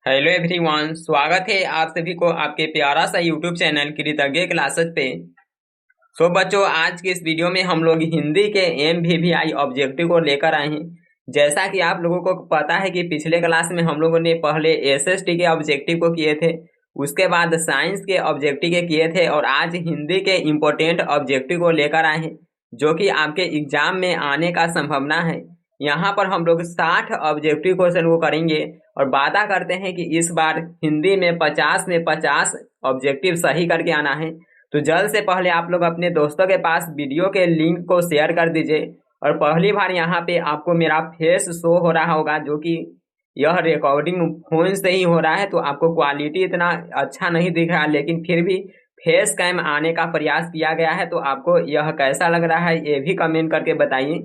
Hello everyone, स्वागत है आप सभी को आपके प्यारा सा यूट्यूब चैनल कृतज्ञ क्लासेस पे। सो बच्चों, आज के इस वीडियो में हम लोग हिंदी के MVVI ऑब्जेक्टिव को लेकर आए हैं। जैसा कि आप लोगों को पता है कि पिछले क्लास में हम लोगों ने पहले SST के ऑब्जेक्टिव को किए थे, उसके बाद साइंस के ऑब्जेक्टिव के किए थे और आज हिंदी के इम्पोर्टेंट ऑब्जेक्टिव को लेकर आए हैं जो कि आपके एग्जाम में आने का संभावना है। यहाँ पर हम लोग 60 ऑब्जेक्टिव क्वेश्चन को करेंगे और वादा करते हैं कि इस बार हिंदी में 50 में 50 ऑब्जेक्टिव सही करके आना है। तो जल्द से पहले आप लोग अपने दोस्तों के पास वीडियो के लिंक को शेयर कर दीजिए। और पहली बार यहाँ पे आपको मेरा फेस शो हो रहा होगा, जो कि यह रिकॉर्डिंग फोन से ही हो रहा है, तो आपको क्वालिटी इतना अच्छा नहीं दिख रहा, लेकिन फिर भी फेस कैम आने का प्रयास किया गया है। तो आपको यह कैसा लग रहा है ये भी कमेंट करके बताइए।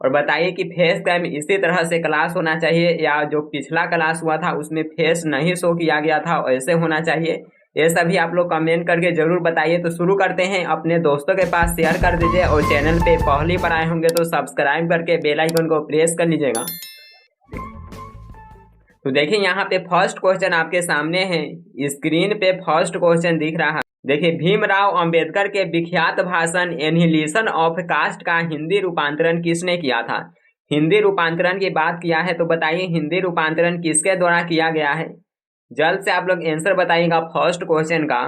और बताइए कि फेस कैम इसी तरह से क्लास होना चाहिए या जो पिछला क्लास हुआ था उसमें फेस नहीं शो किया गया था ऐसे होना चाहिए। ये सभी आप लोग कमेंट करके जरूर बताइए। तो शुरू करते हैं, अपने दोस्तों के पास शेयर कर दीजिए और चैनल पे पहली बार आए होंगे तो सब्सक्राइब करके बेल आइकन को प्रेस कर लीजिएगा। तो देखिए यहाँ पे फर्स्ट क्वेश्चन आपके सामने है, स्क्रीन पे फर्स्ट क्वेश्चन दिख रहा है। देखिए, भीमराव अंबेडकर के विख्यात भाषण एनिहिलेशन ऑफ कास्ट का हिंदी रूपांतरण किसने किया था? हिंदी रूपांतरण की बात किया है तो बताइए हिंदी रूपांतरण किसके द्वारा किया गया है? जल्द से आप लोग आंसर बताइएगा फर्स्ट क्वेश्चन का।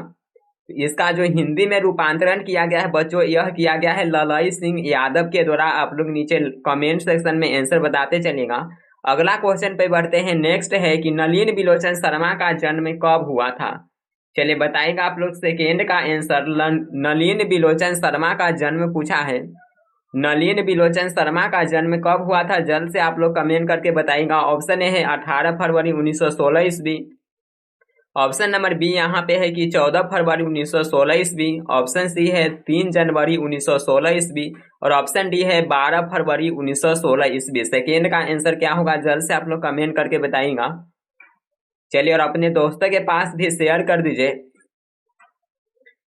इसका जो हिंदी में रूपांतरण किया गया है बच्चों, यह किया गया है ललई सिंह यादव के द्वारा। आप लोग नीचे कमेंट सेक्शन में आंसर बताते चलेगा। अगला क्वेश्चन पे बढ़ते हैं। नेक्स्ट है कि नलिन बिलोचन शर्मा का जन्म कब हुआ था? चलिए बताएगा आप लोग सेकेंड का आंसर। नलिन बिलोचन शर्मा का जन्म पूछा है। नलिन बिलोचन शर्मा का जन्म कब हुआ था? जल्द से आप लोग कमेंट करके बताइएगा। ऑप्शन ए है 18 फरवरी 1916 ईस्वी। ऑप्शन नंबर बी यहाँ पे है कि 14 फरवरी 1916 ईस्वी। ऑप्शन सी है 3 जनवरी 1916 ईस्वी और ऑप्शन डी है 12 फरवरी 1916 ईस्वी। सेकेंड का आंसर क्या होगा? जल्द से आप लोग कमेंट करके बताइएगा। चलिए, और अपने दोस्तों के पास भी शेयर कर दीजिए।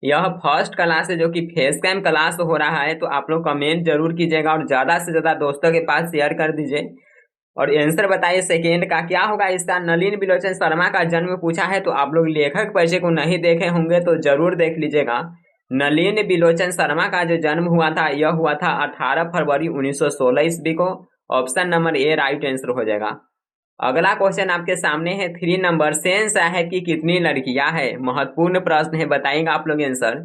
यह फर्स्ट क्लास है जो कि फेस कैम क्लास हो रहा है, तो आप लोग कमेंट जरूर कीजिएगा और ज्यादा से ज्यादा दोस्तों के पास शेयर कर दीजिए। और आंसर बताइए सेकेंड का क्या होगा इसका? नलिन बिलोचन शर्मा का जन्म पूछा है, तो आप लोग लेखक परिचय को नहीं देखे होंगे तो जरूर देख लीजिएगा। नलिन बिलोचन शर्मा का जो जन्म हुआ था यह हुआ था 18 फरवरी 1916 ईस्वी को। Option number A right answer हो जाएगा। अगला क्वेश्चन आपके सामने है 3 नंबर। सेन साहब की कितनी लड़कियां हैं? महत्वपूर्ण प्रश्न है, बताएंगे आप लोग आंसर।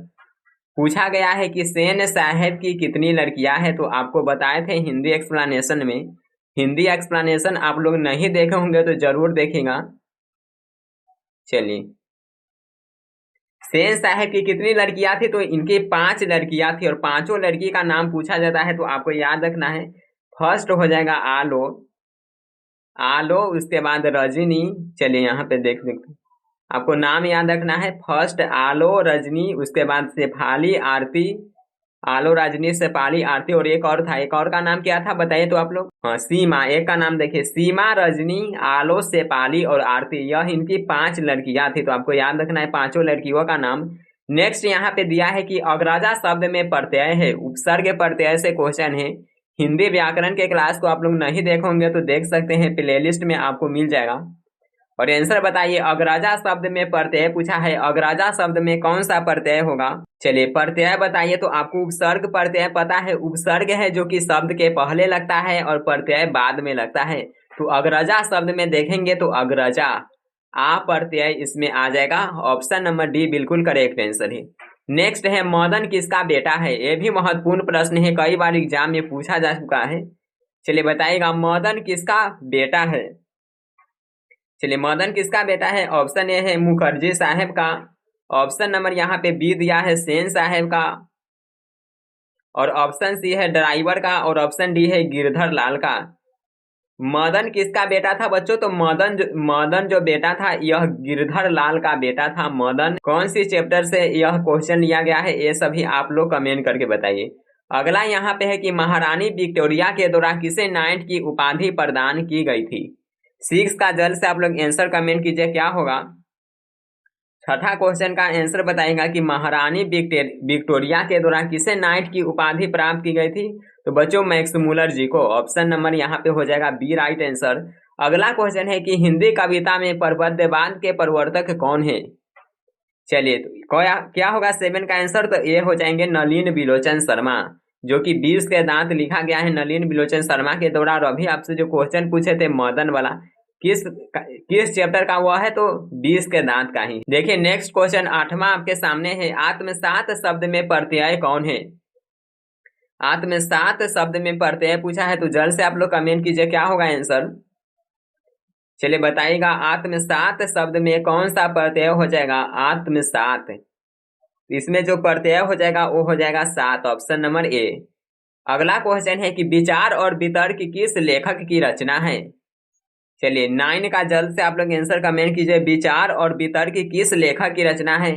पूछा गया है कि सेन साहब की कितनी लड़कियां हैं, तो आपको बताए थे हिंदी एक्सप्लेनेशन में। हिंदी एक्सप्लेनेशन आप लोग नहीं देखे होंगे तो जरूर देखेगा। चलिए, सेन साहब की कितनी लड़कियां थी? तो इनकी 5 लड़कियां थी और पांचों लड़की का नाम पूछा जाता है, तो आपको याद रखना है। फर्स्ट हो जाएगा आलो, आलो, उसके बाद रजनी। चलिए यहाँ पे देख सकते हैं, आपको नाम याद रखना है। फर्स्ट आलो, रजनी, उसके बाद शेफाली, आरती। आलो, रजनी, शेफाली, आरती और एक और था। एक और का नाम क्या था बताइए तो आप लोग। हाँ, सीमा। एक का नाम देखिए, सीमा, रजनी, आलो, शेफाली और आरती। यह इनकी 5 लड़कियां थी, तो आपको याद रखना है पांचों लड़कियों का नाम। नेक्स्ट यहाँ पे दिया है कि अग्रजा शब्द में प्रत्यय है, उपसर्ग प्रत्यय से क्वेश्चन है। हिंदी व्याकरण के क्लास को आप लोग नहीं देखे होंगे तो देख सकते हैं, प्लेलिस्ट में आपको मिल जाएगा। और आंसर बताइए, अग्रजा शब्द में प्रत्यय पूछा है, अग्रजा शब्द में कौन सा प्रत्यय होगा? चलिए प्रत्यय बताइए। तो आपको उपसर्ग प्रत्यय पता है, उपसर्ग है जो कि शब्द के पहले लगता है और प्रत्यय बाद में लगता है। तो अग्रजा शब्द में देखेंगे तो अग्रजा, आ प्रत्यय इसमें आ जाएगा। ऑप्शन नंबर डी बिल्कुल करेक्ट आंसर है। नेक्स्ट है मदन किसका बेटा है? ये भी महत्वपूर्ण प्रश्न है, कई बार एग्जाम में पूछा जा चुका है। चलिए बताइएगा, मदन किसका बेटा है? चलिए, मदन किसका बेटा है? ऑप्शन ए है मुखर्जी साहब का। ऑप्शन नंबर यहाँ पे बी दिया है सेन साहब का और ऑप्शन सी है ड्राइवर का और ऑप्शन डी है गिरधर लाल का। मदन किसका बेटा था बच्चों? तो मदन जो बेटा था यह गिरधर लाल का बेटा था। मदन कौन सी चैप्टर से यह क्वेश्चन लिया गया है ये सभी आप लोग कमेंट करके बताइए। अगला यहाँ पे है कि महारानी विक्टोरिया के द्वारा किसे नाइट की उपाधि प्रदान की गई थी? 6 का जल्द से आप लोग आंसर कमेंट कीजिए क्या होगा। छठा क्वेश्चन का आंसर बताएगा कि महारानी विक्टोरिया के द्वारा किसे नाइट की उपाधि प्राप्त की गई थी? तो बच्चों मैक्समूलर जी को। ऑप्शन नंबर यहाँ पे हो जाएगा बी राइट आंसर। अगला क्वेश्चन है कि हिंदी कविता में प्रपद्यवाद के प्रवर्तक कौन है। चलिए तो क्या होगा 7 का आंसर, तो ये हो जाएंगे नलिन बिलोचन शर्मा, जो कि 20 के दांत लिखा गया है नलिन बिलोचन शर्मा के द्वारा। और अभी आपसे जो क्वेश्चन पूछे थे मदन वाला, किस चैप्टर का हुआ है, तो 20 के दांत का ही। देखिए नेक्स्ट क्वेश्चन 8वां आपके सामने है, आत्मसात शब्द में प्रत्यय कौन है। आत्मसात शब्द में प्रत्यय पूछा है, तो जल्द से आप लोग कमेंट कीजिए क्या होगा आंसर। चलिए बताइएगा, आत्मसात शब्द में कौन सा प्रत्यय हो जाएगा, आत्मसात। इसमें जो प्रत्यय हो जाएगा वो हो जाएगा सात, ऑप्शन नंबर ए। अगला क्वेश्चन है कि विचार और वितर्क किस लेखक की रचना है। चलिए 9 का जल्द से आप लोग आंसर कमेंट कीजिए, विचार और वितर्क किस लेखक की रचना है।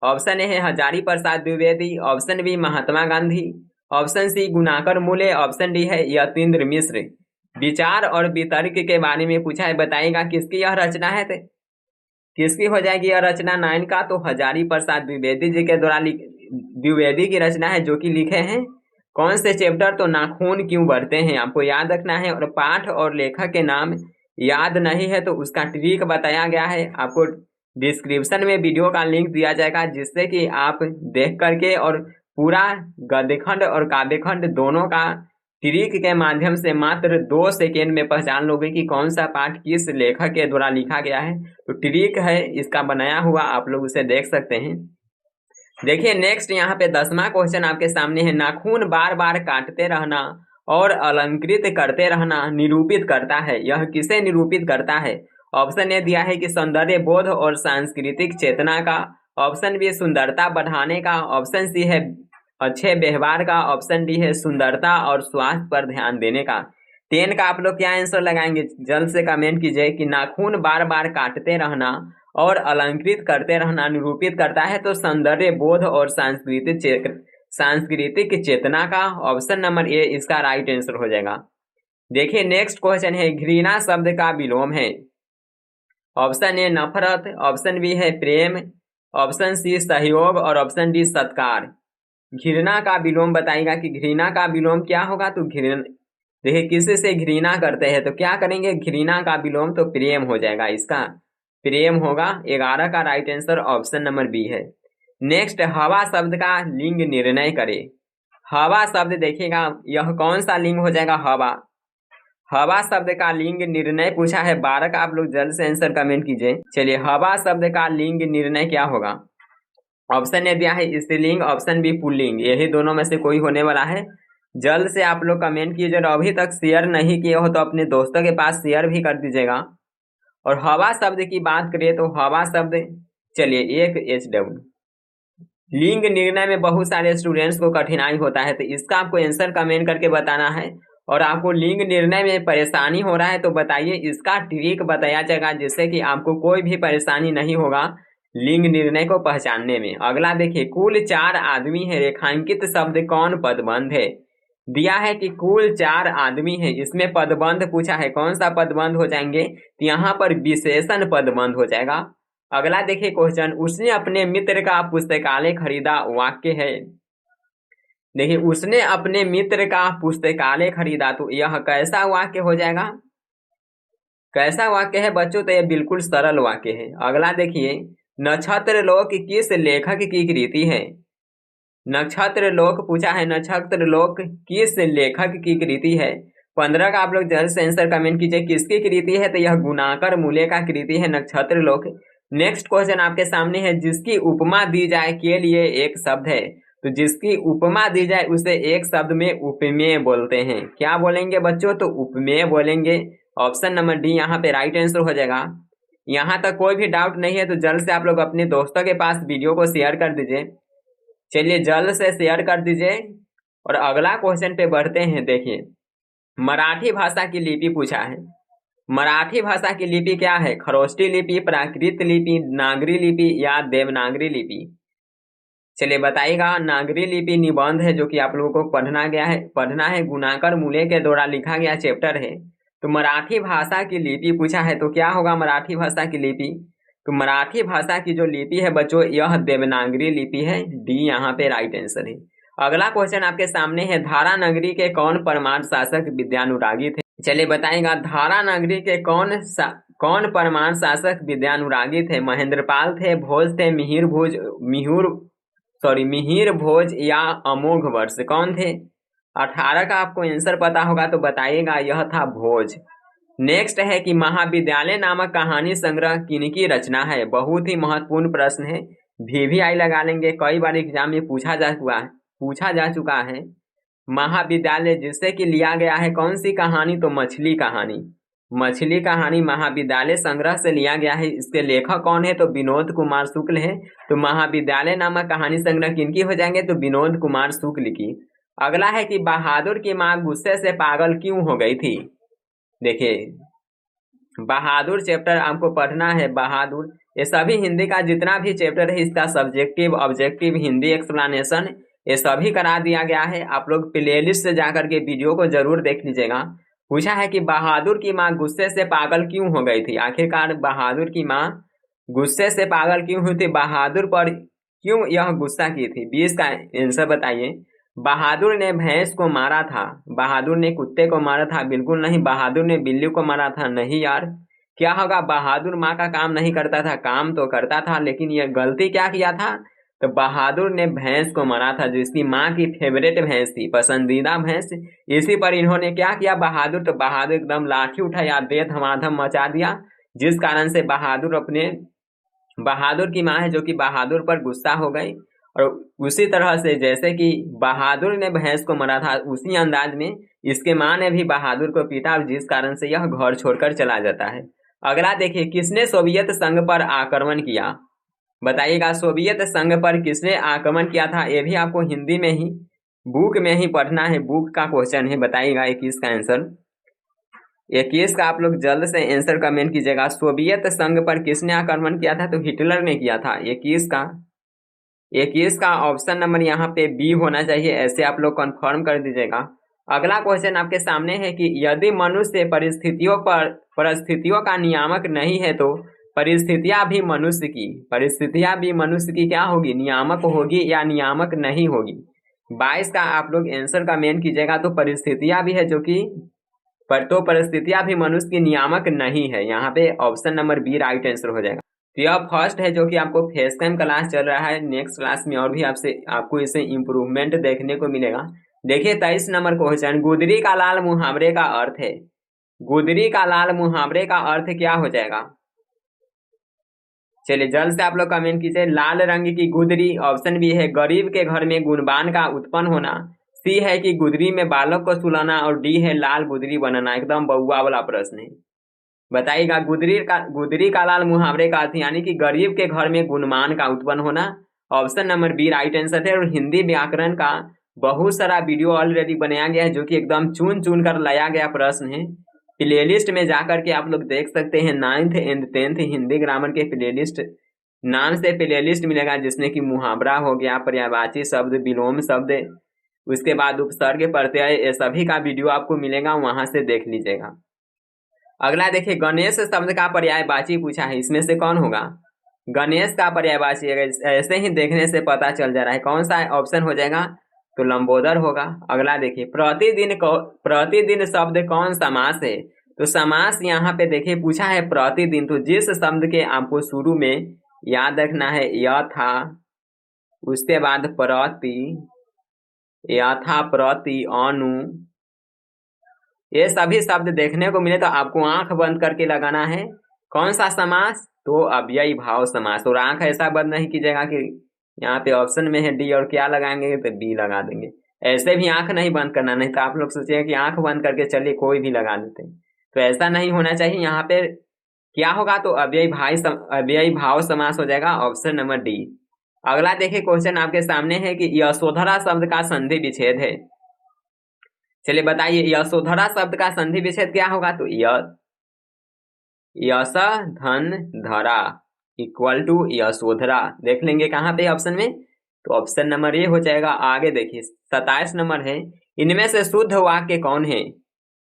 ऑप्शन ए है Hazari Prasad Dwivedi, option B Mahatma Gandhi, option C Gunakar मूले, ऑप्शन डी है यतीन्द्र मिश्र। विचार और वितर्क के बारे में पूछा है, बताइएगा किसकी यह रचना है। किसकी हो जाएगी यह रचना 9 का, तो हजारी प्रसाद द्विवेदी जी के द्वारा द्विवेदी की रचना है, जो कि लिखे हैं कौन से चैप्टर, तो नाखून क्यों बढ़ते हैं, आपको याद रखना है। और पाठ और लेखक के नाम याद नहीं है तो उसका ट्रिक बताया गया है, आपको डिस्क्रिप्शन में वीडियो का लिंक दिया जाएगा, जिससे कि आप देख करके और पूरा गद्यखंड और काव्यखंड दोनों का ट्रिक के माध्यम से मात्र 2 सेकेंड में पहचान लोगे कि कौन सा पाठ किस लेखक के द्वारा लिखा गया है। तो ट्रिक है इसका बनाया हुआ, आप लोग उसे देख सकते हैं। देखिए नेक्स्ट यहाँ पे 10वां क्वेश्चन आपके सामने है, नाखून बार बार काटते रहना और अलंकृत करते रहना निरूपित करता है, यह किसे निरूपित करता है। ऑप्शन ए दिया है कि सौंदर्य बोध और सांस्कृतिक चेतना का, ऑप्शन बी सुंदरता बढ़ाने का, ऑप्शन सी है अच्छे व्यवहार का, ऑप्शन डी है सुंदरता और स्वास्थ्य पर ध्यान देने का। 10 का आप लोग क्या आंसर लगाएंगे, जल्द से कमेंट कीजिए कि नाखून बार बार काटते रहना और अलंकृत करते रहना निरूपित करता है, तो सौंदर्य बोध और सांस्कृतिक चेतना का, ऑप्शन नंबर ए इसका राइट आंसर हो जाएगा। देखिए नेक्स्ट क्वेश्चन है, घृणा शब्द का विलोम है। ऑप्शन ए नफरत, ऑप्शन बी है प्रेम, ऑप्शन सी सहयोग और ऑप्शन डी सत्कार। घृणा का विलोम बताइएगा कि घृणा का विलोम क्या होगा, तो घृणा, देखिए किसी से घृणा करते हैं तो क्या करेंगे, घृणा का विलोम तो प्रेम हो जाएगा, इसका प्रेम होगा। 11 का right answer option number B है। नेक्स्ट, हवा शब्द का लिंग निर्णय करे। हवा शब्द देखिएगा यह कौन सा लिंग हो जाएगा, हवा। हवा शब्द का लिंग निर्णय पूछा है, 12 का आप लोग जल्द से आंसर कमेंट कीजिए। चलिए हवा शब्द का लिंग निर्णय क्या होगा। ऑप्शन ए दिया है स्त्रीलिंग, ऑप्शन बी पुल्लिंग, यही दोनों में से कोई होने वाला है। जल्द से आप लोग कमेंट कीजिए, और अभी तक शेयर नहीं किए हो तो अपने दोस्तों के पास शेयर भी कर दीजिएगा। और हवा शब्द की बात करें तो हवा शब्द, चलिए एक HW, लिंग निर्णय में बहुत सारे स्टूडेंट्स को कठिनाई होता है, तो इसका आपको आंसर कमेंट करके बताना है। और आपको लिंग निर्णय में परेशानी हो रहा है तो बताइए, इसका ट्रिक बताया जाएगा, जिससे कि आपको कोई भी परेशानी नहीं होगा लिंग निर्णय को पहचानने में। अगला देखिए, कुल 4 आदमी है, रेखांकित शब्द कौन पदबंध है। दिया है कि कुल 4 आदमी है, इसमें पदबंध पूछा है, कौन सा पदबंध हो जाएंगे, तो यहाँ पर विशेषण पदबंध हो जाएगा। अगला देखिए क्वेश्चन, उसने अपने मित्र का पुस्तकालय खरीदा, वाक्य है। देखिए उसने अपने मित्र का पुस्तकालय खरीदा, तो यह कैसा वाक्य हो जाएगा, कैसा वाक्य है बच्चों, तो यह बिल्कुल सरल वाक्य है। अगला देखिए, नक्षत्रलोक किस लेखक की कृति है। नक्षत्रलोक पूछा है, नक्षत्रलोक किस लेखक की कृति है। 15 का आप लोग जल्द से आंसर कमेंट कीजिए, किसकी कृति है, तो यह गुणाकर मूले का कृति है नक्षत्रलोक। नेक्स्ट क्वेश्चन आपके सामने है, जिसकी उपमा दी जाए के लिए एक शब्द है, तो जिसकी उपमा दी जाए उसे एक शब्द में उपमेय बोलते हैं। क्या बोलेंगे बच्चों, तो उपमेय बोलेंगे। ऑप्शन नंबर डी यहाँ पे राइट आंसर हो जाएगा। यहाँ तक कोई भी डाउट नहीं है तो जल्द से आप लोग अपने दोस्तों के पास वीडियो को शेयर कर दीजिए। चलिए जल्द से शेयर कर दीजिए और अगला क्वेश्चन पे बढ़ते हैं। देखिए, मराठी भाषा की लिपि पूछा है। मराठी भाषा की लिपि क्या है, खरोष्टी लिपि, प्राकृत लिपि, नागरी लिपि या देवनागरी लिपि। चलिए बताइएगा, नागरी लिपि निबंध है जो कि आप लोगों को पढ़ना है, गुणाकर मूले के द्वारा लिखा गया चैप्टर है। तो मराठी भाषा की लिपि पूछा है, तो क्या होगा मराठी भाषा की लिपि, तो मराठी भाषा की जो लिपि है बच्चों, यह देवनागरी लिपि है, डी यहाँ पे राइट आंसर है। अगला क्वेश्चन आपके सामने है, धारा नगरी के कौन परमार शासक विद्यानुरागी थे। चलिए बताइएगा, धारा नगरी के कौन परमार शासक विद्यानुरागी थे? महेंद्रपाल थे, भोज थे, मिहिर भोज या अमोघ वर्ष, कौन थे? 18 का आपको आंसर पता होगा तो बताइएगा, यह था भोज। नेक्स्ट है कि महाविद्यालय नामक कहानी संग्रह किनकी रचना है? बहुत ही महत्वपूर्ण प्रश्न है, VVI लगा लेंगे, कई बार एग्जाम में पूछा जा चुका है। महाविद्यालय जिससे कि लिया गया है कौन सी कहानी? तो मछली कहानी महाविद्यालय संग्रह से लिया गया है। इसके लेखक कौन है? तो विनोद कुमार शुक्ल है। तो महाविद्यालय नामक कहानी संग्रह किनकी हो जाएंगे? तो विनोद कुमार शुक्ल की। अगला है कि बहादुर की मां गुस्से से पागल क्यों हो गई थी? देखिए बहादुर चैप्टर आपको पढ़ना है। बहादुर, ये सभी हिंदी का जितना भी चैप्टर है इसका सब्जेक्टिव ऑब्जेक्टिव हिंदी एक्सप्लेनेशन ये सभी करा दिया गया है। आप लोग प्लेलिस्ट से जाकर के वीडियो को जरूर देख लीजिएगा। पूछा है कि बहादुर की मां गुस्से से पागल क्यों हो गई थी? आखिरकार बहादुर की मां गुस्से से पागल क्यों हुई थी? बहादुर पर क्यों यह गुस्सा की थी? 20 का आंसर बताइए। बहादुर ने भैंस को मारा था, बहादुर ने कुत्ते को मारा था, बिल्कुल नहीं। बहादुर ने बिल्ली को मारा था, नहीं यार। क्या होगा? बहादुर माँ का काम नहीं करता था, काम तो करता था, लेकिन यह गलती क्या किया था? तो बहादुर ने भैंस को मारा था, जो इसकी माँ की फेवरेट भैंस थी, पसंदीदा भैंस। इसी पर इन्होंने क्या किया बहादुर? तो बहादुर एकदम लाठी उठाया, दे धमाधम मचा दिया, जिस कारण से बहादुर की माँ है जो कि बहादुर पर गुस्सा हो गई। और उसी तरह से जैसे कि बहादुर ने भैंस को मारा था, उसी अंदाज में इसके माँ ने भी बहादुर को पीटा, जिस कारण से यह घर छोड़कर चला जाता है। अगला देखिए, किसने सोवियत संघ पर आक्रमण किया? बताइएगा, सोवियत संघ पर किसने आक्रमण किया था? ये भी आपको हिंदी में ही बुक में ही पढ़ना है, बुक का क्वेश्चन है। बताइएगा 21 का आंसर। 21 का आप लोग जल्द से आंसर कमेंट कीजिएगा। सोवियत संघ पर किसने आक्रमण किया था? तो हिटलर ने किया था। 21 का ऑप्शन नंबर यहाँ पे बी होना चाहिए, ऐसे आप लोग कंफर्म कर दीजिएगा। अगला क्वेश्चन आपके सामने है कि यदि मनुष्य परिस्थितियों का नियामक नहीं है तो परिस्थितियां भी मनुष्य की क्या होगी? नियामक होगी या नियामक नहीं होगी? 22 का आप लोग आंसर कमेंट कीजिएगा। तो परिस्थितियां भी है जो कि परिस्थितियां भी मनुष्य की नियामक नहीं है। यहाँ पे option number B right answer हो जाएगा। तो यह फर्स्ट है जो कि आपको फेस टाइम क्लास चल रहा है। नेक्स्ट क्लास में और भी आपको इसे इम्प्रूवमेंट देखने को मिलेगा। देखिए 23 नंबर क्वेश्चन, गुदरी का लाल मुहावरे का अर्थ है। गुदरी का लाल मुहावरे का अर्थ क्या हो जाएगा? चलिए जल्द से आप लोग कमेंट कीजिए। लाल रंग की गुदरी, ऑप्शन बी है गरीब के घर में गुणवान का उत्पन्न होना, सी है कि गुदरी में बालक को सुलाना, और डी है लाल गुदरी बनाना। एकदम बउआ वाला प्रश्न है। बताइएगा, गुदरी का लाल मुहावरे का अर्थ यानी कि गरीब के घर में गुणवान का उत्पन्न होना। Option number B right answer है। और हिंदी व्याकरण का बहुत सारा वीडियो ऑलरेडी बनाया गया है जो कि एकदम चुन चुन कर लाया गया प्रश्न है। प्लेलिस्ट में जाकर के आप लोग देख सकते हैं। 9th and 10th Hindi grammar के प्लेलिस्ट नाम से प्लेलिस्ट मिलेगा, जिसमें कि मुहावरा हो गया, पर्यायवाची शब्द, विलोम शब्द, उसके बाद उपसर्ग, प्रत्यय, ये सभी का वीडियो आपको मिलेगा, वहां से देख लीजिएगा। अगला देखिए, गणेश शब्द का पर्यायवाची पूछा है, इसमें से कौन होगा? गणेश का पर्यायवाची ऐसे ही देखने से पता चल जा रहा है, कौन सा ऑप्शन हो जाएगा? तो लंबोदर होगा। अगला देखिए, प्रतिदिन शब्द कौन समास है? तो समास यहाँ पे देखिए पूछा है प्रतिदिन, तो जिस शब्द के आपको शुरू में याद रखना है यथा, उसके बाद प्रति, यथा, प्रति, अनु, ये सभी शब्द देखने को मिले तो आपको आंख बंद करके लगाना है। कौन सा समास? तो अव्ययी भाव समास। और आंख ऐसा बंद नहीं कीजिएगा कि यहाँ पे ऑप्शन में है डी और क्या लगाएंगे तो बी लगा देंगे। ऐसे भी आंख नहीं बंद करना, नहीं तो आप लोग सोचेंगे कि आंख बंद करके चलिए कोई भी लगा देते हैं, तो ऐसा नहीं होना चाहिए। यहाँ पे क्या होगा? तो अव्ययी भाव समास हो जाएगा, ऑप्शन नंबर डी। अगला देखिए क्वेश्चन आपके सामने है कि यशोधरा शब्द का संधि विच्छेद है। चलिए बताइए, यशोधरा शब्द का संधि विच्छेद क्या होगा? तो यश धन धरा इक्वल टू यशोधरा। देख लेंगे कहाँ पे ऑप्शन में, तो ऑप्शन नंबर ए हो जाएगा। आगे देखिए 27 नंबर है, इनमें से शुद्ध वाक्य कौन है?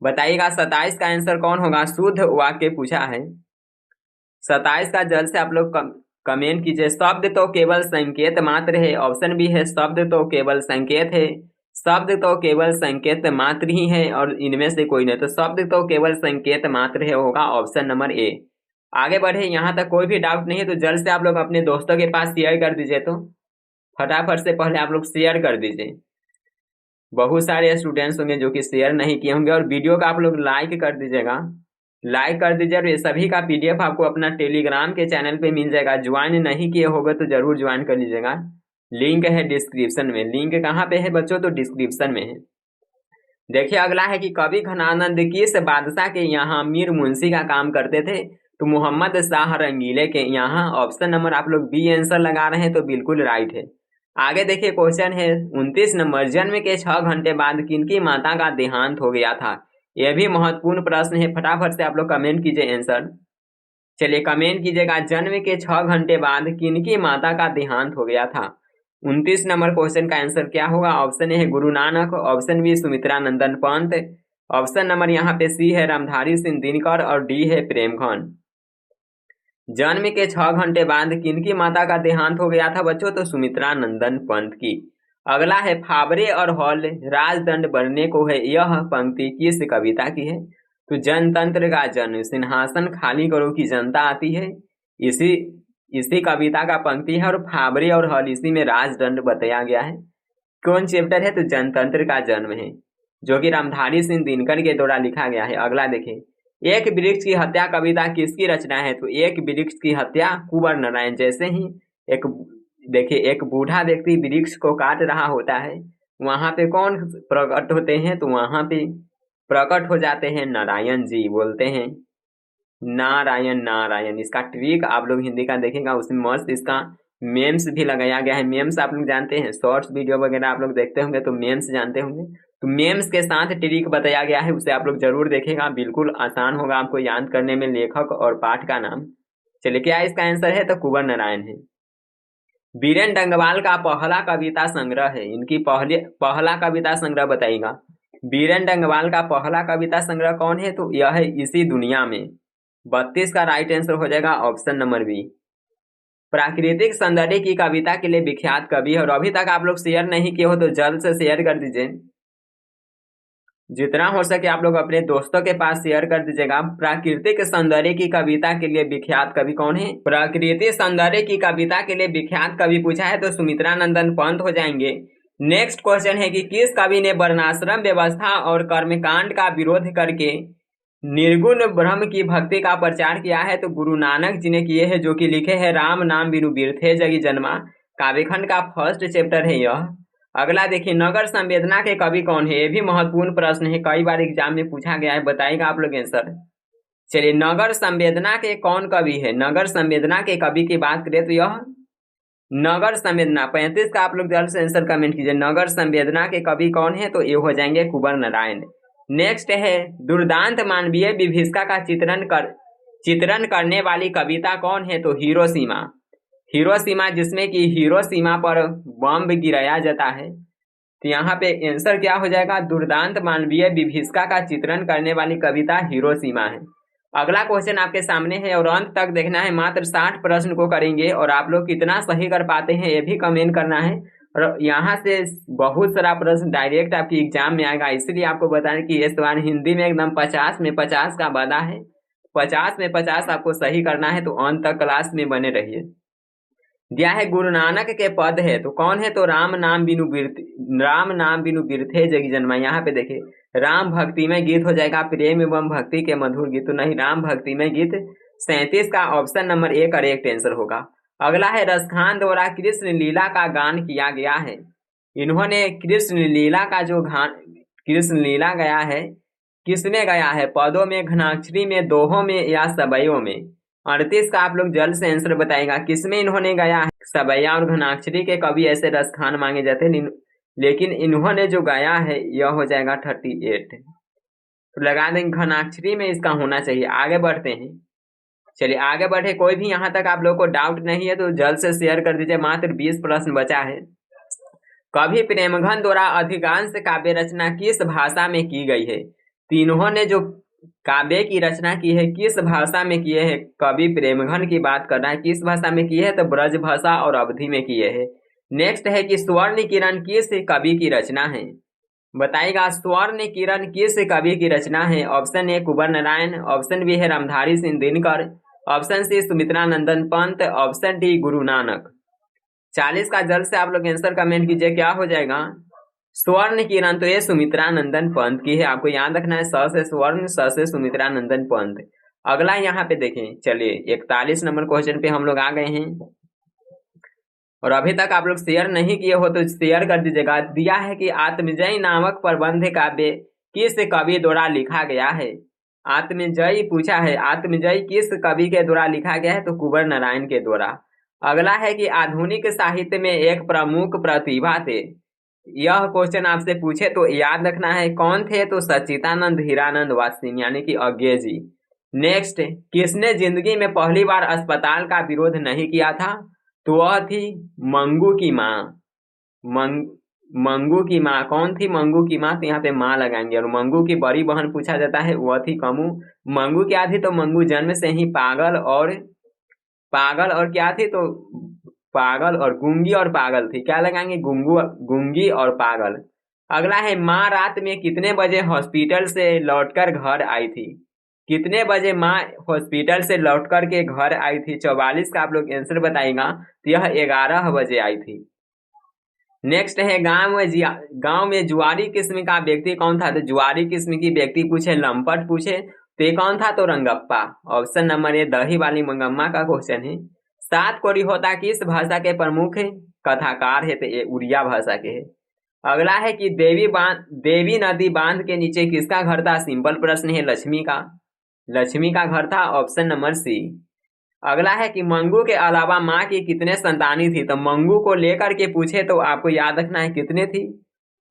बताइएगा 27 का आंसर कौन होगा? शुद्ध वाक्य पूछा है। 27 का जल्द से आप लोग कमेंट कीजिए। शब्द तो केवल संकेत मात्र है, ऑप्शन बी है शब्द तो केवल संकेत है। शब्द तो केवल संकेत मात्र ही है और इनमें से कोई नहीं, तो शब्द तो केवल संकेत मात्र है, होगा ऑप्शन नंबर ए। आगे बढ़े, यहाँ तक कोई भी डाउट नहीं है तो जल्द से आप लोग अपने दोस्तों के पास शेयर कर दीजिए। तो फटाफट से पहले आप लोग शेयर कर दीजिए। बहुत सारे स्टूडेंट्स होंगे जो कि शेयर नहीं किए होंगे, और वीडियो का आप लोग लाइक कर दीजिएगा, लाइक कर दीजिए। और ये सभी का पीडीएफ आपको अपना टेलीग्राम के चैनल पे मिल जाएगा। ज्वाइन नहीं किए होगा तो जरूर ज्वाइन कर लीजिएगा, लिंक है डिस्क्रिप्शन में। लिंक कहाँ पे है बच्चों? तो डिस्क्रिप्शन में है। देखिए अगला है कि कवि घनानंद किस बादशाह के यहाँ मीर मुंशी का काम करते थे? तो मोहम्मद शाह रंगीले के यहाँ। ऑप्शन नंबर आप लोग बी आंसर लगा रहे हैं तो बिल्कुल राइट है। आगे देखिए क्वेश्चन है 29 नंबर, जन्म के 6 घंटे बाद किनकी माता का देहांत हो गया था? यह भी महत्वपूर्ण प्रश्न है, फटाफट से आप लोग कमेंट कीजिए आंसर। चलिए कमेंट कीजिएगा, जन्म के 6 घंटे बाद किनकी माता का देहांत हो गया था? 29 नंबर क्वेश्चन का आंसर क्या होगा? ऑप्शन ए है Guru Nanak, option B Sumitra Nandan Pant, option number यहाँ पे सी है रामधारी सिंह दिनकर, और डी है प्रेमखंड। जन्म के 6 घंटे बाद किनकी माता का देहांत हो गया था बच्चों? तो सुमित्रा नंदन पंत की। अगला है फावरे और हॉल राजदंड बनने को है, यह पंक्ति किस कविता की है? तो जनतंत्र का जन सिंहासन खाली करो की जनता आती है, इसी कविता का पंक्ति है। और फावरे और हॉल इसी में राजदंड बताया गया है। कौन चैप्टर है? तो जनतंत्र का जन्म है, जो कि रामधारी सिंह दिनकर के द्वारा लिखा गया है। अगला देखिए, एक वृक्ष की हत्या कविता किसकी रचना है? तो एक वृक्ष की हत्या कुंवर नारायण। जैसे ही एक देखिए एक बूढ़ा व्यक्ति वृक्ष को काट रहा होता है, वहां पे कौन प्रकट होते हैं? तो वहां पे प्रकट हो जाते हैं नारायण जी, बोलते हैं नारायण नारायण। इसका ट्रिक आप लोग हिंदी का देखेगा, उसमें मस्त इसका मेम्स भी लगाया गया है। मेम्स आप लोग जानते हैं, शॉर्ट्स वीडियो वगैरह आप लोग देखते होंगे तो मेम्स जानते होंगे, तो मेम्स के साथ ट्रिक बताया गया है, उसे आप लोग जरूर देखेगा, बिल्कुल आसान होगा आपको याद करने में लेखक और पाठ का नाम। चलिए क्या इसका आंसर है? तो कुंवर नारायण है। बीरेन डंगवाल का पहला कविता संग्रह है, इनकी पहला कविता संग्रह बताइएगा। बीरेन डंगवाल का पहला कविता संग्रह कौन है? तो यह है इसी दुनिया में। 32 का राइट आंसर हो जाएगा ऑप्शन नंबर बी। प्राकृतिक सौंदर्य की कविता के लिए विख्यात कवि है, और अभी तक आप लोग शेयर नहीं किए हो तो जल्द से शेयर कर दीजिए, जितना हो सके आप लोग अपने दोस्तों के पास शेयर कर दीजिएगा। प्राकृतिक सौंदर्य की कविता के लिए विख्यात कवि कौन है? प्राकृतिक सौंदर्य की कविता के लिए विख्यात कवि पूछा है तो सुमित्रा नंदन पंत हो जाएंगे। नेक्स्ट क्वेश्चन है कि किस कवि ने वर्णाश्रम व्यवस्था और कर्मकांड का विरोध करके निर्गुण ब्रह्म की भक्ति का प्रचार किया है? तो गुरु नानक जी ने किए हैं, जो कि लिखे हैं राम नाम बिनु बिरथे जगी जन्मा, काव्यखंड का फर्स्ट चैप्टर है यह। अगला देखिए, नगर संवेदना के कवि कौन है? ये भी महत्वपूर्ण प्रश्न है, कई बार एग्जाम में पूछा गया है, बताइएगा आप लोग आंसर। चलिए नगर संवेदना के कौन कवि है? नगर संवेदना के कवि की बात करें तो यह नगर संवेदना 35 का आप लोग जल्द से आंसर कमेंट कीजिए। नगर संवेदना के कवि कौन है? तो ये हो जाएंगे कुंवर नारायण। नेक्स्ट है दुर्दांत मानवीय विभीषिका का चित्रण करने वाली कविता कौन है? तो हिरोशिमा। हिरोशिमा, जिसमें कि हिरोशिमा पर बम गिराया जाता है, तो यहाँ पे आंसर क्या हो जाएगा? दुर्दांत मानवीय विभीषिका का चित्रण करने वाली कविता हिरोशिमा है। अगला क्वेश्चन आपके सामने है और अंत तक देखना है, मात्र 60 प्रश्न को करेंगे और आप लोग कितना सही कर पाते हैं ये भी कमेंट करना है। और यहाँ से बहुत सारा प्रश्न डायरेक्ट आपकी एग्जाम में आएगा, इसलिए आपको बताएं कि इस बार हिंदी में एकदम 50 में 50 का वादा है, 50 में 50 आपको सही करना है, तो अंत तक क्लास में बने रहिए। दिया है गुरु नानक के पद है, तो कौन है? तो राम नाम बिनु बिरथे जगी जन्मा। यहाँ पे देखिए राम भक्ति में गीत हो जाएगा, प्रेम एवं भक्ति के मधुर गीत, तो नहीं, राम भक्ति में गीत 37 का option number A correct answer होगा। अगला है रसखान द्वारा कृष्ण लीला का गान किया गया है। इन्होंने कृष्ण लीला का जो कृष्ण लीला गया है, किसमें गया है? पदों में, घनाक्षरी में, दोहों में या सबयों में? 38 का आप लोग जल्द से आंसर बताएगा, किसमें इन्होंने गाया है? सबैया और घनाक्षरी के कवि ऐसे रसखान मांगे जाते हैं, लेकिन इन्होंने जो गाया है यह हो जाएगा 38। तो लगा देंगे घनाक्षरी में इसका होना चाहिए। आगे बढ़ते हैं, चलिए आगे बढ़े। कोई भी यहाँ तक आप लोग को डाउट नहीं है तो जल्द से शेयर कर दीजिए, मात्र 20 प्रश्न बचा है। कवि प्रेमघन द्वारा अधिकांश काव्य रचना किस भाषा में की गई है? तीनों ने जो काव्य की रचना की है किस भाषा में किए हैं? कवि प्रेमघन की बात कर रहा है, किस भाषा में की है? तो ब्रज भाषा और अवधी में किए हैं। नेक्स्ट है कि स्वर्ण किरण किस कवि की रचना है। बताइएगा स्वर्ण किरण किस कवि की रचना है। Option A Kunwar Narayan, option B है Ramdhari Singh Dinkar, option C Sumitra Nandan Pant, option D Guru Nanak. 40 का जल्द से आप लोग आंसर कमेंट कीजिए, क्या हो जाएगा। स्वर्ण किरण तो ये सुमित्रा नंदन पंत की है, आपको याद रखना है, स से स्वर्ण, स से सुमित्रा नंदन पंत। अगला यहाँ पे देखें, चलिए 41 नंबर क्वेश्चन पे हम लोग आ गए हैं, और अभी तक आप लोग शेयर नहीं किए हो तो शेयर कर दीजिएगा। दिया है कि आत्मजयी नामक प्रबंध काव्य किस कवि द्वारा लिखा गया है। आत्मजयी पूछा है, आत्मजयी किस कवि के द्वारा लिखा गया है, तो कुंवर नारायण के द्वारा। अगला है कि आधुनिक साहित्य में एक प्रमुख प्रतिभा थे। यह क्वेश्चन आपसे पूछे तो याद रखना है कौन थे, तो सच्चिदानंद हीरानंद वात्स्ययन यानी कि अज्ञे जी। नेक्स्ट, किसने जिंदगी में पहली बार अस्पताल का विरोध नहीं किया था, तो वह थी मंगू की माँ। मंगू की माँ कौन थी, मंगू की माँ, तो यहाँ पे माँ लगाएंगे। और मंगू की बड़ी बहन पूछा जाता है, वह थी कमू। मंगू क्या थी, तो मंगू जन्म से ही पागल और क्या थी, तो पागल और गूंगी और पागल थी। क्या लगाएंगे, गूंगी और पागल। अगला है माँ रात में कितने बजे हॉस्पिटल से लौटकर घर आई थी। कितने बजे माँ हॉस्पिटल से लौटकर के घर आई थी। 44 का आप लोग आंसर बताएगा, तो यह 11 बजे आई थी। नेक्स्ट है गांव में जुआरी किस्म का व्यक्ति कौन था, तो जुआरी किस्म की व्यक्ति पूछे, लंपट पूछे तो ये कौन था, तो रंगप्पा। ऑप्शन नंबर ए दही वाली मंगम्मा का क्वेश्चन है। 7 कोरी होता किस भाषा के प्रमुख कथाकार है, तो ये उड़िया भाषा के है। अगला है कि देवी नदी बांध के नीचे किसका घर था। सिंपल प्रश्न है, लक्ष्मी का घर था। Option number C. अगला है कि मंगू के अलावा माँ की कितने संतानी थी, तो मंगू को लेकर के पूछे तो आपको याद रखना है कितने थी।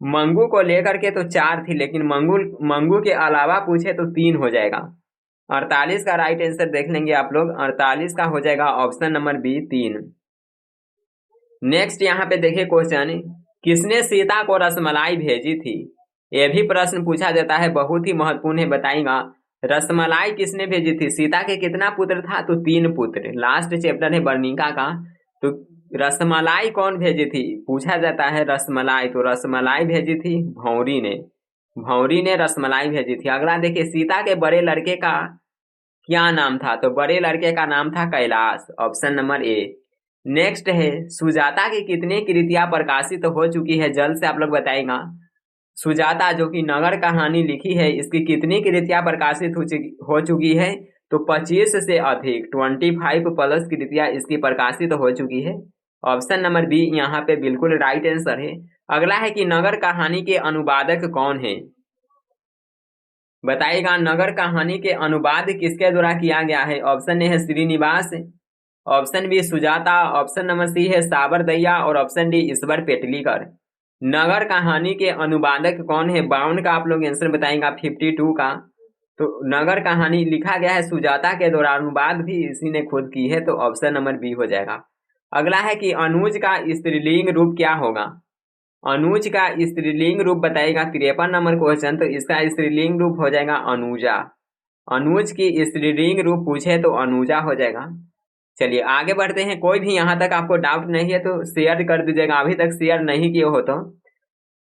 मंगू को लेकर के तो 4 थी, लेकिन मंगू के अलावा पूछे तो 3 हो जाएगा। 48 का राइट आंसर देख लेंगे आप लोग, 48 का हो जाएगा ऑप्शन नंबर बी 3। नेक्स्ट यहाँ पे देखिए क्वेश्चन, किसने सीता को रसमलाई भेजी थी। यह भी प्रश्न पूछा जाता है, बहुत ही महत्वपूर्ण है, बताएगा रसमलाई किसने भेजी थी। सीता के कितना पुत्र था, तो 3 पुत्र। लास्ट चैप्टर है वर्णिका का, तो रसमलाई कौन भेजी थी पूछा जाता है, रसमलाई, तो रसमलाई भेजी थी भौरी ने रसमलाई भेजी थी। अगला देखिए, सीता के बड़े लड़के का क्या नाम था, तो बड़े लड़के का नाम था Kailash. Option number A. Next है, सुजाता की कितनी कृतियां प्रकाशित हो चुकी है, जल्द से आप लोग बताएगा। सुजाता जो कि नगर कहानी लिखी है, इसकी कितनी कृतियां प्रकाशित हो चुकी है, तो 25 से अधिक, 25 प्लस कृतियां इसकी प्रकाशित हो चुकी है। ऑप्शन नंबर बी यहाँ पे बिल्कुल राइट आंसर है। अगला है कि नगर कहानी के अनुवादक कौन है, बताइएगा नगर कहानी के अनुवाद किसके द्वारा किया गया है। ऑप्शन ए है Srinivas, option B Sujata, option number C है साबरदैया, और ऑप्शन डी ईश्वर पेटलीकर। नगर कहानी के अनुवादक कौन है, 52 का आप लोग आंसर बताएंगे, 52 का। तो नगर कहानी लिखा गया है सुजाता के द्वारा, अनुवाद भी इसी ने खुद की है, तो ऑप्शन नंबर बी हो जाएगा। अगला है कि अनुज का स्त्रीलिंग रूप क्या होगा। अनुज का स्त्रीलिंग रूप बताएगा, 53 नंबर क्वेश्चन, तो इसका स्त्रीलिंग रूप हो जाएगा अनुजा। अनुज की स्त्रीलिंग रूप पूछे तो अनुजा हो जाएगा। चलिए आगे बढ़ते हैं। कोई भी यहाँ तक आपको डाउट नहीं है तो शेयर कर दीजिएगा, अभी तक शेयर नहीं किए हो तो।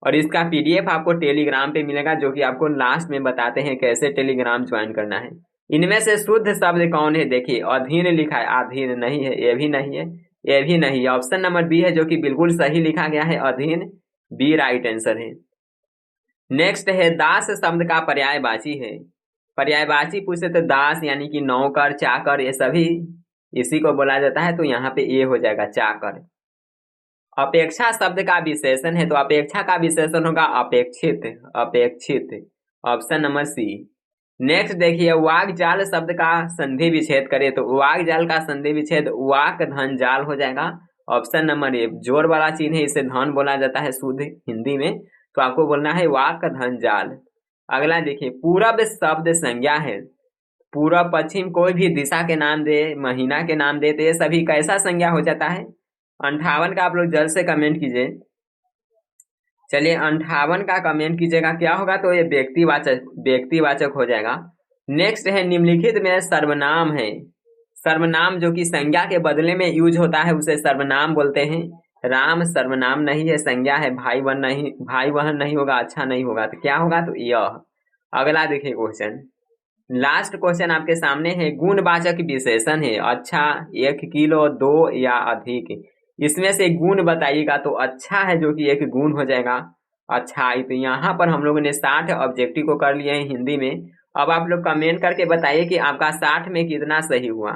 और इसका पीडीएफ आपको टेलीग्राम पे मिलेगा, जो कि आपको लास्ट में बताते हैं कैसे टेलीग्राम ज्वाइन करना है। इनमें से शुद्ध शब्द कौन है, देखिए अधीन लिखा है, अधीन नहीं है, ये भी नहीं है, ये भी नहीं है। ऑप्शन नंबर बी है जो कि बिल्कुल सही लिखा गया है, अधीन, बी राइट आंसर है। नेक्स्ट है, दास शब्द का पर्यायवाची है। पर्यायवाची पूछे तो दास यानी कि नौकर, चाकर, ये सभी इसी को बोला जाता है, तो यहाँ पे ये हो जाएगा चाकर। अपेक्षा शब्द का विशेषण है, तो अपेक्षा का विशेषण होगा अपेक्षित। ऑप्शन नंबर सी। नेक्स्ट देखिए, वाक जाल शब्द का संधि विच्छेद करे, तो वाक जाल का संधि विच्छेद वाक धन जाल हो जाएगा। Option number A. जोर वाला चिन्ह है, इसे धन बोला जाता है शुद्ध हिंदी में, तो आपको बोलना है वाक धन जाल। अगला देखिए, पूरब शब्द संज्ञा है। पूरब पश्चिम कोई भी दिशा के नाम दे, महीना के नाम दे, तो ये सभी कैसा संज्ञा हो जाता है। 58 का आप लोग जल्द से कमेंट कीजिए। चलिए 58 का कमेंट कीजिएगा, क्या होगा, तो ये व्यक्तिवाचक हो जाएगा। नेक्स्ट है, निम्नलिखित में सर्वनाम है। सर्वनाम जो कि संज्ञा के बदले में यूज होता है, उसे सर्वनाम बोलते हैं। राम सर्वनाम नहीं है, संज्ञा है, भाई बहन नहीं होगा, अच्छा नहीं होगा, तो क्या होगा? तो यह। अगला देखिए क्वेश्चन, लास्ट क्वेश्चन आपके सामने है, गुणवाचक विशेषण है, अच्छा, 1 किलो, 2 या अधिक, इसमें से गुण बताइएगा। तो अच्छा है जो कि एक गुण हो जाएगा, अच्छाई। तो यहाँ पर हम लोगों ने 60 ऑब्जेक्टिव को कर लिए हैं हिंदी में। अब आप लोग कमेंट करके बताइए कि आपका 60 में कितना सही हुआ,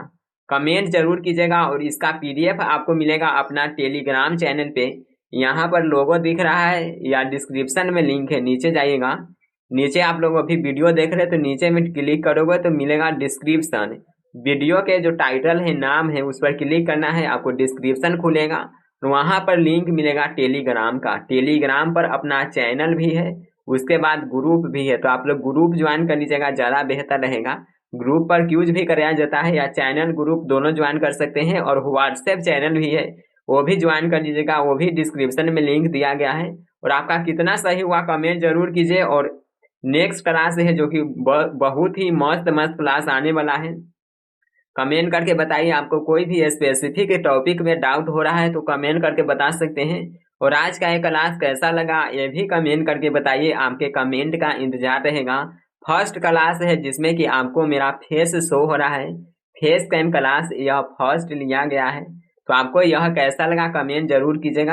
कमेंट जरूर कीजिएगा। और इसका पीडीएफ आपको मिलेगा अपना टेलीग्राम चैनल पे, यहाँ पर लोगो दिख रहा है या डिस्क्रिप्शन में लिंक है, नीचे जाइएगा। नीचे आप लोग अभी वीडियो देख रहे हैं तो नीचे में क्लिक करोगे तो मिलेगा डिस्क्रिप्शन, वीडियो के जो टाइटल है, नाम है, उस पर क्लिक करना है, आपको डिस्क्रिप्शन खुलेगा, तो वहां पर लिंक मिलेगा टेलीग्राम का। टेलीग्राम पर अपना चैनल भी है, उसके बाद ग्रुप भी है, तो आप लोग ग्रुप ज्वाइन कर लीजिएगा, ज़्यादा बेहतर रहेगा। ग्रुप पर क्यूज भी कराया जाता है, या चैनल ग्रुप दोनों ज्वाइन कर सकते हैं, और व्हाट्सएप चैनल भी है, वो भी ज्वाइन कर लीजिएगा, वो भी डिस्क्रिप्शन में लिंक दिया गया है। और आपका कितना सही हुआ कमेंट जरूर कीजिए। और नेक्स्ट क्लास है जो कि बहुत ही मस्त मस्त क्लास आने वाला है, कमेंट करके बताइए। आपको कोई भी स्पेसिफिक टॉपिक में डाउट हो रहा है तो कमेंट करके बता सकते हैं। और आज का ये क्लास कैसा लगा ये भी कमेंट करके बताइए, आपके कमेंट का इंतजार रहेगा। फर्स्ट क्लास है जिसमें कि आपको मेरा फेस शो हो रहा है, फेस कैम क्लास यह फर्स्ट लिया गया है। तो आपको यह कैसा लगा कमेंट जरूर कीजिएगा।